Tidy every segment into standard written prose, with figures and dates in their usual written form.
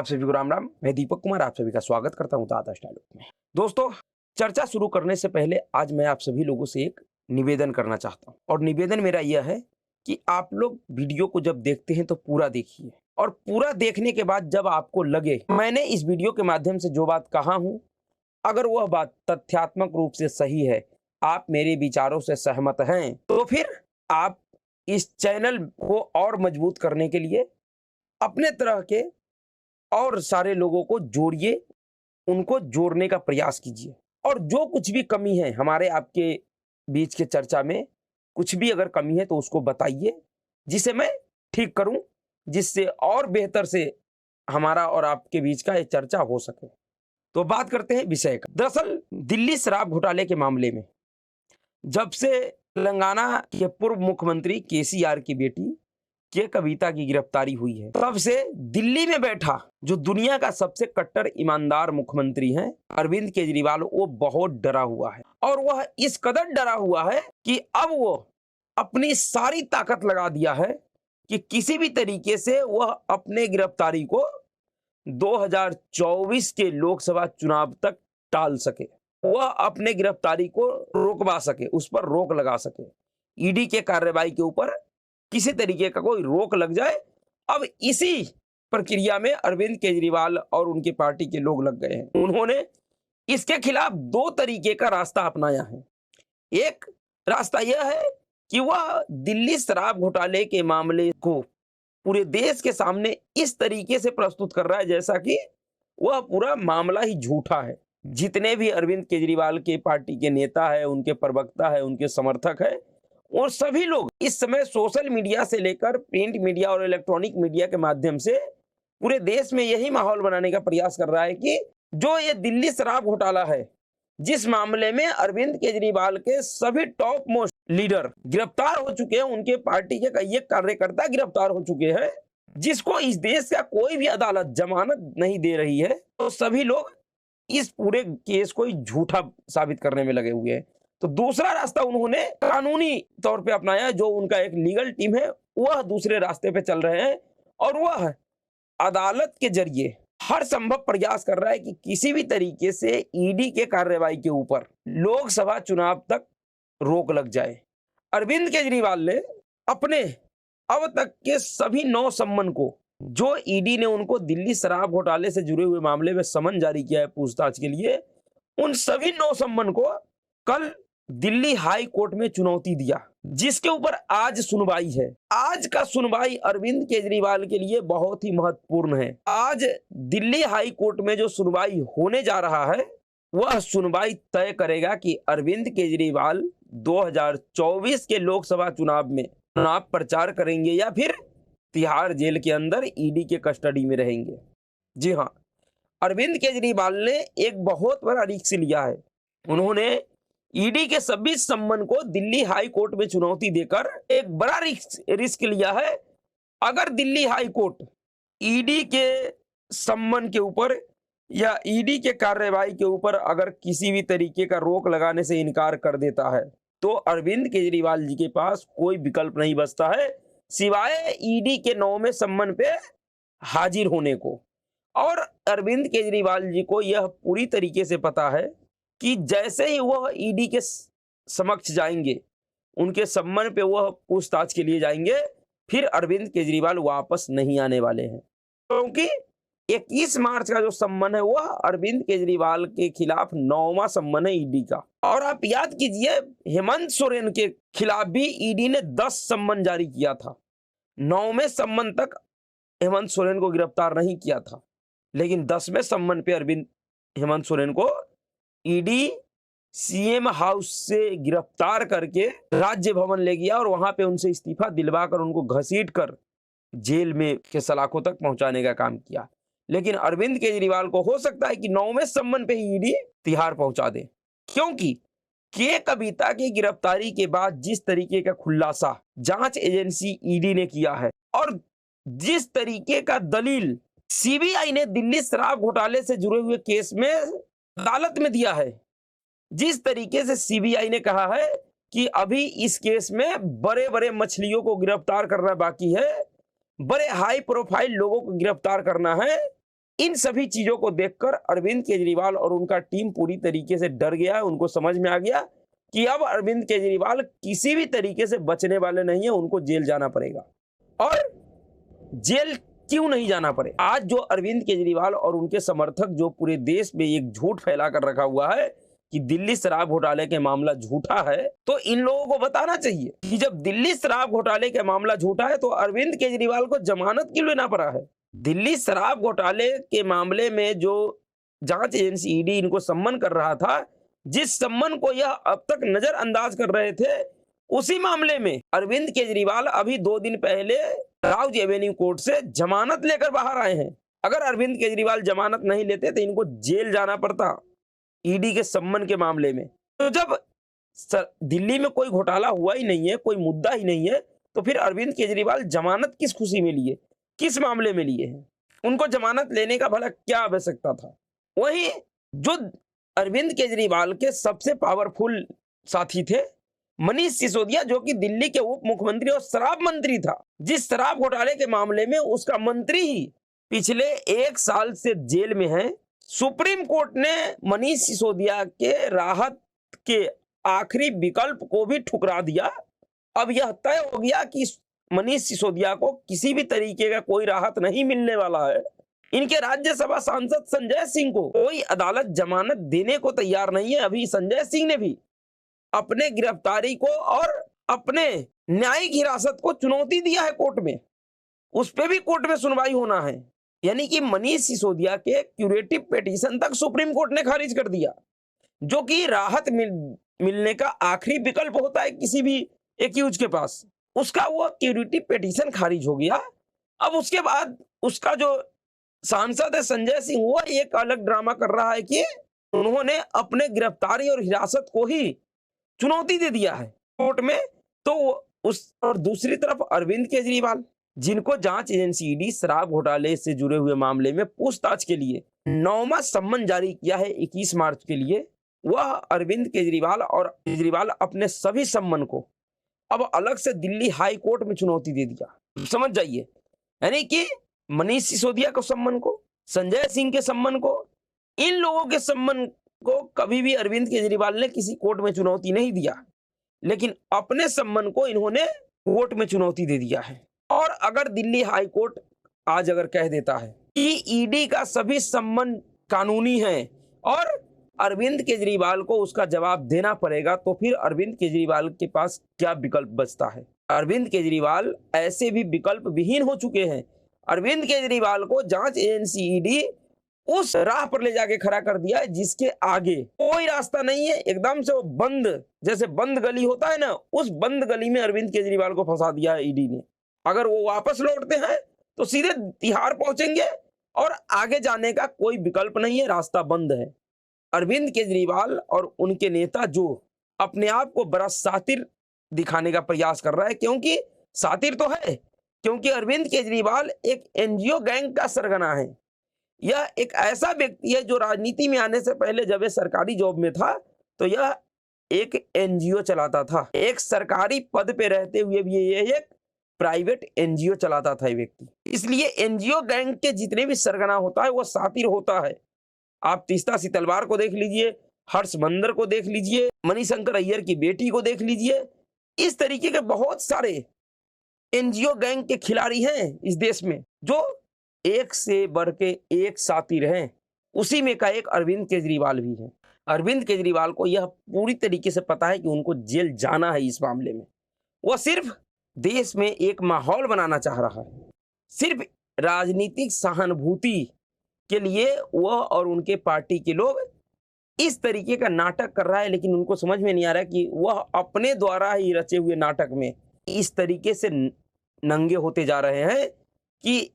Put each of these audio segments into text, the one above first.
आप सभी को राम राम। मैं दीपक कुमार आप सभी का स्वागत करता हूं ताता स्टाइल में। दोस्तों, चर्चा शुरू करने से पहले आज मैं आप सभी लोगों से एक निवेदन करना चाहता हूं और निवेदन मेरा यह है कि आप लोग वीडियो को जब देखते हैं तो पूरा देखिए और पूरा देखने के बाद जब आपको लगे मैंने इस वीडियो के माध्यम से जो बात कहा हूं, अगर वह बात तथ्यात्मक रूप से सही है, आप मेरे विचारों से सहमत हैं, तो फिर आप इस चैनल को और मजबूत करने के लिए अपने तरह के और सारे लोगों को जोड़िए, उनको जोड़ने का प्रयास कीजिए और जो कुछ भी कमी है हमारे आपके बीच के चर्चा में, कुछ भी अगर कमी है तो उसको बताइए, जिसे मैं ठीक करूं, जिससे और बेहतर से हमारा और आपके बीच का ये चर्चा हो सके। तो बात करते हैं विषय का। दरअसल दिल्ली शराब घोटाले के मामले में जब से तेलंगाना के पूर्व मुख्यमंत्री केसीआर की बेटी के कविता की गिरफ्तारी हुई है, तब से दिल्ली में बैठा जो दुनिया का सबसे कट्टर ईमानदार मुख्यमंत्री हैं अरविंद केजरीवाल, वो बहुत डरा हुआ है और वह इस कदर डरा हुआ है कि अब वो अपनी सारी ताकत लगा दिया है कि किसी भी तरीके से वह अपने गिरफ्तारी को 2024 के लोकसभा चुनाव तक टाल सके, वह अपने गिरफ्तारी को रोकवा सके, उस पर रोक लगा सके। ईडी के कार्रवाई के ऊपर किसी तरीके का कोई रोक लग जाए। अब इसी प्रक्रिया में अरविंद केजरीवाल और उनकी पार्टी के लोग लग गए हैं। उन्होंने इसके खिलाफ दो तरीके का रास्ता अपनाया है। एक रास्ता यह है कि वह दिल्ली शराब घोटाले के मामले को पूरे देश के सामने इस तरीके से प्रस्तुत कर रहा है जैसा कि वह पूरा मामला ही झूठा है। जितने भी अरविंद केजरीवाल के पार्टी के नेता है, उनके प्रवक्ता है, उनके समर्थक है, और सभी लोग इस समय सोशल मीडिया से लेकर प्रिंट मीडिया और इलेक्ट्रॉनिक मीडिया के माध्यम से पूरे देश में यही माहौल बनाने का प्रयास कर रहा है कि जो ये दिल्ली शराब घोटाला है, जिस मामले में अरविंद केजरीवाल के सभी टॉप मोस्ट लीडर गिरफ्तार हो चुके हैं, उनके पार्टी के कई कार्यकर्ता गिरफ्तार हो चुके हैं, जिसको इस देश का कोई भी अदालत जमानत नहीं दे रही है, तो सभी लोग इस पूरे केस को झूठा साबित करने में लगे हुए हैं। तो दूसरा रास्ता उन्होंने कानूनी तौर पे अपनाया है। जो उनका एक लीगल टीम है वह दूसरे रास्ते पे चल रहे हैं और वह अदालत के जरिए हर संभव प्रयास कर रहा है कि किसी भी तरीके से ईडी के कार्रवाई के ऊपर लोकसभा चुनाव तक रोक लग जाए। अरविंद केजरीवाल ने अपने अब तक के सभी 9 सम्मन को, जो ईडी ने उनको दिल्ली शराब घोटाले से जुड़े हुए मामले में समन जारी किया है पूछताछ के लिए, उन सभी 9 सम्मन को कल दिल्ली हाई कोर्ट में चुनौती दिया, जिसके ऊपर आज सुनवाई है। आज का सुनवाई अरविंद केजरीवाल के लिए बहुत ही महत्वपूर्ण है। आज दिल्ली हाई कोर्ट में जो सुनवाई होने जा रहा है, वह सुनवाई तय करेगा कि अरविंद केजरीवाल 2024 के लोकसभा चुनाव में चुनाव प्रचार करेंगे या फिर तिहाड़ जेल के अंदर ईडी के कस्टडी में रहेंगे। जी हाँ, अरविंद केजरीवाल ने एक बहुत बड़ा रिस्क लिया है। उन्होंने ईडी के सभी सम्मन को दिल्ली हाई कोर्ट में चुनौती देकर एक बड़ा रिस्क लिया है। अगर दिल्ली हाई कोर्ट ईडी के सम्मन के ऊपर या ईडी के कार्रवाई के ऊपर अगर किसी भी तरीके का रोक लगाने से इनकार कर देता है, तो अरविंद केजरीवाल जी के पास कोई विकल्प नहीं बचता है सिवाय ईडी के 9वें सम्मन पे हाजिर होने को। और अरविंद केजरीवाल जी को यह पूरी तरीके से पता है कि जैसे ही वह ईडी के समक्ष जाएंगे, उनके सम्मन पे वह पूछताछ के लिए जाएंगे, फिर अरविंद केजरीवाल वापस नहीं आने वाले हैं, क्योंकि 21 मार्च का जो सम्मन है वह अरविंद केजरीवाल के खिलाफ 9वां सम्मन है ईडी का। और आप याद कीजिए, हेमंत सोरेन के खिलाफ भी ईडी ने 10 सम्मन जारी किया था। 9वें सम्मन तक हेमंत सोरेन को गिरफ्तार नहीं किया था, लेकिन 10वें सम्मन पे हेमंत सोरेन को ईडी सीएम हाउस से गिरफ्तार करके राज्य भवन ले गया और वहां पे उनसे इस्तीफा दिलवाकर उनको घसीट कर जेल में के सलाखों तक पहुंचाने का काम किया। लेकिन अरविंद केजरीवाल को हो सकता है कि 9वें सम्मन पे ही ईडी तिहाड़ पहुंचा दे, क्योंकि के कविता की गिरफ्तारी के बाद जिस तरीके का खुलासा जांच एजेंसी ईडी ने किया है और जिस तरीके का दलील सीबीआई ने दिल्ली शराब घोटाले से जुड़े हुए केस में अदालत में दिया है, जिस तरीके से सीबीआई ने कहा है कि अभी इस केस में बड़े बड़े मछलियों को गिरफ्तार करना बाकी है, बड़े हाई प्रोफाइल लोगों को गिरफ्तार करना है, इन सभी चीजों को देखकर अरविंद केजरीवाल और उनका टीम पूरी तरीके से डर गया है। उनको समझ में आ गया कि अब अरविंद केजरीवाल किसी भी तरीके से बचने वाले नहीं है, उनको जेल जाना पड़ेगा। और जेल क्यों नहीं जाना पड़े? आज जो अरविंद केजरीवाल और उनके समर्थक जो पूरे देश में एक झूठ फैला कर रखा हुआ है कि दिल्ली शराब घोटाले के मामला झूठा है, तो इन लोगों को बताना चाहिए कि जब दिल्ली शराब घोटाले के मामला झूठा है तो अरविंद केजरीवाल को जमानत क्यों लेना पड़ा है? दिल्ली शराब घोटाले के मामले में जो जांच एजेंसी ईडी इनको सम्मन कर रहा था, जिस सम्मन को यह अब तक नजरअंदाज कर रहे थे, उसी मामले में अरविंद केजरीवाल अभी 2 दिन पहले राउज एवेन्यू कोर्ट से जमानत लेकर बाहर आए हैं। अगर अरविंद केजरीवाल जमानत नहीं लेते तो इनको जेल जाना पड़ता ईडी के सम्मन के मामले में। तो जब दिल्ली में कोई घोटाला हुआ ही नहीं है, कोई मुद्दा ही नहीं है, तो फिर अरविंद केजरीवाल जमानत किस खुशी में लिए, किस मामले में लिए हैं? उनको जमानत लेने का भला क्या आवश्यकता था? वहीं जो अरविंद केजरीवाल के सबसे पावरफुल साथी थे मनीष सिसोदिया, जो कि दिल्ली के उप मुख्यमंत्री और शराब मंत्री था, जिस शराब घोटाले के मामले में उसका मंत्री ही पिछले 1 साल से जेल में है। सुप्रीम कोर्ट ने मनीष सिसोदिया के राहत के आखिरी विकल्प को भी ठुकरा दिया। अब यह तय हो गया कि मनीष सिसोदिया को किसी भी तरीके का कोई राहत नहीं मिलने वाला है। इनके राज्यसभा सांसद संजय सिंह को कोई अदालत जमानत देने को तैयार नहीं है। अभी संजय सिंह ने भी अपने गिरफ्तारी को और अपने न्यायिक हिरासत को चुनौती दिया है कोर्ट में, उस पर भी कोर्ट में सुनवाई होना है। यानी कि मनीष सिसोदिया के क्यूरेटिव पिटीशन तक सुप्रीम कोर्ट ने खारिज कर दिया, जो कि राहत मिलने का आखिरी विकल्प होता है किसी भी एक्यूज के पास। उसका वो क्यूरेटिव पिटीशन खारिज हो गया। अब उसके बाद उसका जो सांसद है संजय सिंह, वो एक अलग ड्रामा कर रहा है कि उन्होंने अपने गिरफ्तारी और हिरासत को ही चुनौती दे दिया है कोर्ट में। तो उस और दूसरी तरफ अरविंद केजरीवाल, जिनको जांच एजेंसी ईडी शराब घोटाले से जुड़े हुए मामले में पूछताछ के लिए 9वां सम्मन जारी किया है 21 मार्च के लिए, वह अरविंद केजरीवाल अपने सभी सम्मन को अब अलग से दिल्ली हाई कोर्ट में चुनौती दे दिया। समझ जाइए, यानी कि मनीष सिसोदिया को सम्मन को, संजय सिंह के सम्मन को, इन लोगों के सम्मन को कभी भी अरविंद केजरीवाल ने किसी कोर्ट में चुनौती नहीं दिया, लेकिन अपने सम्मन को इन्होंने कोर्ट में चुनौती दे दिया है। और अगर दिल्ली हाई कोर्ट आज अगर कह देता है कि ईडी का सभी सम्मन कानूनी है और अरविंद केजरीवाल को उसका जवाब देना पड़ेगा, तो फिर अरविंद केजरीवाल के पास क्या विकल्प बचता है? अरविंद केजरीवाल ऐसे भी विकल्प विहीन हो चुके हैं। अरविंद केजरीवाल को जांच एजेंसी ईडी उस राह पर ले जाके खड़ा कर दिया है जिसके आगे कोई रास्ता नहीं है। एकदम से वो बंद, जैसे बंद गली होता है ना, उस बंद गली में अरविंद केजरीवाल को फंसा दिया है ईडी ने। अगर वो वापस लौटते हैं तो सीधे तिहाड़ पहुंचेंगे और आगे जाने का कोई विकल्प नहीं है, रास्ता बंद है। अरविंद केजरीवाल और उनके नेता जो अपने आप को बड़ा सातिर दिखाने का प्रयास कर रहा है, क्योंकि सातिर तो है, क्योंकि अरविंद केजरीवाल एक एनजीओ गैंग का सरगना है। यह एक ऐसा व्यक्ति है जो राजनीति में आने से पहले जब ये सरकारी जॉब में था तो यह एक एनजीओ चलाता था। एक सरकारी पद पे रहते हुए भी ये एक प्राइवेट एनजीओ चलाता था ये व्यक्ति। इसलिए एनजीओ गैंग के जितने भी सरगना होता है वो सातिर होता है। आप तीस्ता सितलवार को देख लीजिए, हर्ष मंदर को देख लीजिए, मणिशंकर अय्यर की बेटी को देख लीजिए। इस तरीके के बहुत सारे एनजीओ गैंग के खिलाड़ी हैं इस देश में जो एक से बढ़ के एक सातिर हैं। उसी में का एक अरविंद केजरीवाल भी है। अरविंद केजरीवाल को यह पूरी तरीके से पता है कि उनको जेल जाना है। इस मामले में वह सिर्फ देश में एक माहौल बनाना चाह रहा है, सिर्फ राजनीतिक सहानुभूति के लिए वह और उनके पार्टी के लोग इस तरीके का नाटक कर रहा है। लेकिन उनको समझ में नहीं आ रहा कि वह अपने द्वारा ही रचे हुए नाटक में इस तरीके से नंगे होते जा रहे हैं कि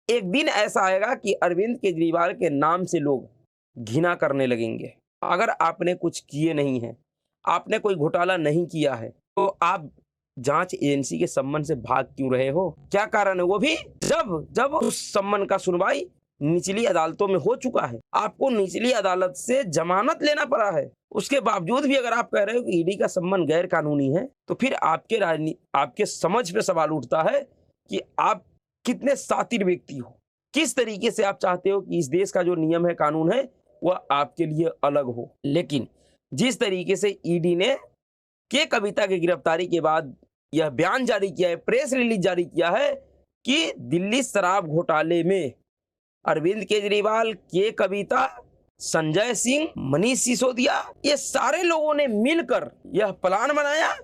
एक दिन ऐसा आएगा कि अरविंद केजरीवाल के नाम से लोग घृणा करने लगेंगे। अगर आपने कुछ किए नहीं है, आपने कोई घोटाला नहीं किया है, तो आप जांच एजेंसी के सम्मन से भाग क्यों रहे हो? क्या कारण है? वो भी जब उस सम्मन का सुनवाई निचली अदालतों में हो चुका है, आपको निचली अदालत से जमानत लेना पड़ा है। उसके बावजूद भी अगर आप कह रहे हो कि ईडी का सम्मन गैर कानूनी है, तो फिर आपके समझ पे सवाल उठता है कि आप कितने सातिर व्यक्ति हो। किस तरीके से आप चाहते हो कि इस देश का जो नियम है, कानून है, वह आपके लिए अलग हो। लेकिन जिस तरीके से ईडी ने के कविता की गिरफ्तारी के बाद यह बयान जारी किया है, प्रेस रिलीज जारी किया है कि दिल्ली शराब घोटाले में अरविंद केजरीवाल, के कविता, संजय सिंह, मनीष सिसोदिया, ये सारे लोगों ने मिलकर यह प्लान बनाया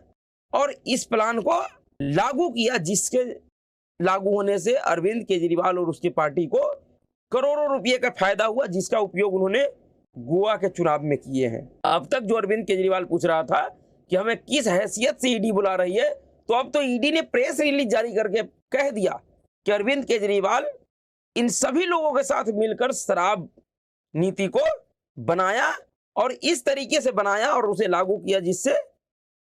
और इस प्लान को लागू किया, जिसके लागू होने से अरविंद केजरीवाल और उसकी पार्टी को करोड़ों रुपए का फायदा हुआ, जिसका उपयोग उन्होंने गोवा के चुनाव में किए हैं। अब तक जो अरविंद केजरीवाल पूछ रहा था कि हमें किस हैसियत से ईडी बुला रही है, तो अब तो ईडी ने प्रेस रिलीज जारी करके कह दिया कि अरविंद केजरीवाल इन सभी लोगों के साथ मिलकर शराब नीति को बनाया और इस तरीके से बनाया और उसे लागू किया जिससे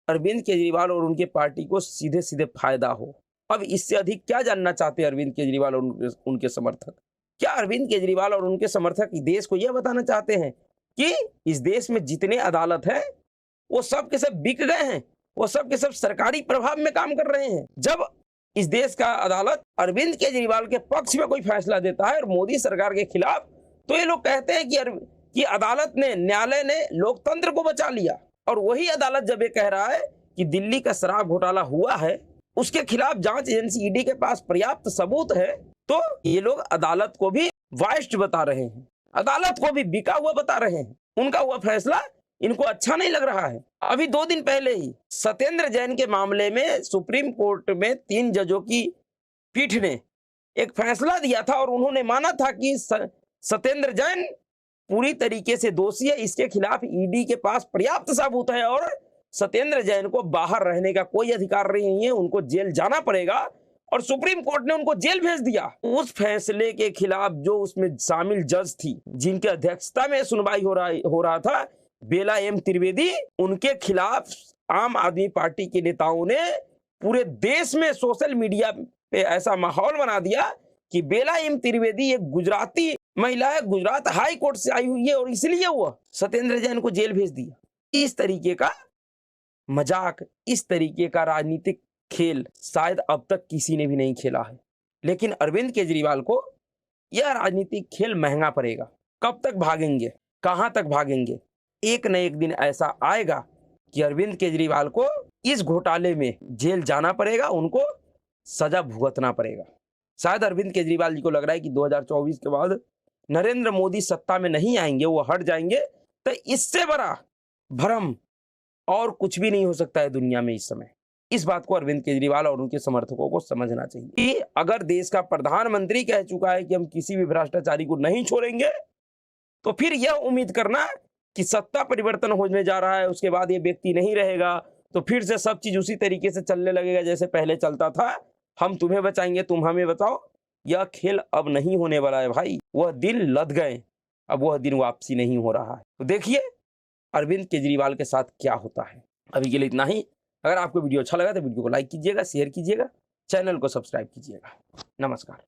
अरविंद केजरीवाल और उनके पार्टी को सीधे सीधे फायदा हो। अब इससे अधिक क्या जानना चाहते हैं अरविंद केजरीवाल और उनके समर्थक? क्या अरविंद केजरीवाल और उनके समर्थक देश को यह बताना चाहते हैं कि इस देश में जितने अदालत है वो सब के सब बिक गए हैं, वो सब के सब सरकारी प्रभाव में काम कर रहे हैं? जब इस देश का अदालत अरविंद केजरीवाल के पक्ष में कोई फैसला देता है और मोदी सरकार के खिलाफ, तो ये लोग कहते हैं कि अदालत ने, न्यायालय ने लोकतंत्र को बचा लिया। और वही अदालत जब ये कह रहा है कि दिल्ली का शराब घोटाला हुआ है, उसके खिलाफ जांच एजेंसी ईडी के पास पर्याप्त सबूत है, तो ये लोग अदालत को भी वाइस्ट बता रहे हैं, अदालत को भी बिका हुआ बता रहे हैं। उनका हुआ फैसला इनको अच्छा नहीं लग रहा है। अभी 2 दिन पहले ही सत्येंद्र जैन के मामले में सुप्रीम कोर्ट में 3 जजों की पीठ ने एक फैसला दिया था और उन्होंने माना था कि सत्येंद्र जैन पूरी तरीके से दोषी है, इसके खिलाफ ईडी के पास पर्याप्त सबूत है और सत्येंद्र जैन को बाहर रहने का कोई अधिकार नहीं है, उनको जेल जाना पड़ेगा। और सुप्रीम कोर्ट ने उनको जेल भेज दिया। उस फैसले के खिलाफ जो उसमें शामिल जज थी, जिनकी अध्यक्षता में सुनवाई हो रहा था, बेला एम त्रिवेदी, उनके खिलाफ आम आदमी पार्टी के नेताओं ने पूरे देश में सोशल मीडिया पे ऐसा माहौल बना दिया कि बेला एम त्रिवेदी एक गुजराती महिला है, गुजरात हाई कोर्ट से आई हुई है और इसलिए वो सत्येंद्र जैन को जेल भेज दिया। इस तरीके का मजाक, इस तरीके का राजनीतिक खेल शायद अब तक किसी ने भी नहीं खेला है। लेकिन अरविंद केजरीवाल को यह राजनीतिक खेल महंगा पड़ेगा। कब तक भागेंगे, कहां तक भागेंगे? एक न एक दिन ऐसा आएगा कि अरविंद केजरीवाल को इस घोटाले में जेल जाना पड़ेगा, उनको सजा भुगतना पड़ेगा। शायद अरविंद केजरीवाल जी को लग रहा है कि 2024 के बाद नरेंद्र मोदी सत्ता में नहीं आएंगे, वो हट जाएंगे, तो इससे बड़ा भ्रम और कुछ भी नहीं हो सकता है दुनिया में इस समय। इस बात को अरविंद केजरीवाल और उनके समर्थकों को समझना चाहिए कि अगर देश का प्रधानमंत्री कह चुका है कि हम किसी भी भ्रष्टाचारी को नहीं छोड़ेंगे, तो फिर यह उम्मीद करना कि सत्ता परिवर्तन होने जा रहा है, उसके बाद ये व्यक्ति नहीं रहेगा, तो फिर से सब चीज उसी तरीके से चलने लगेगा जैसे पहले चलता था, हम तुम्हें बचाएंगे तुम हमें बचाओ। यह खेल अब नहीं होने वाला है भाई, वह दिन लद गए, अब वह दिन वापसी नहीं हो रहा है। तो देखिए अरविंद केजरीवाल के साथ क्या होता है। अभी के लिए इतना ही। अगर आपको वीडियो अच्छा लगा तो वीडियो को लाइक कीजिएगा, शेयर कीजिएगा, चैनल को सब्सक्राइब कीजिएगा। नमस्कार।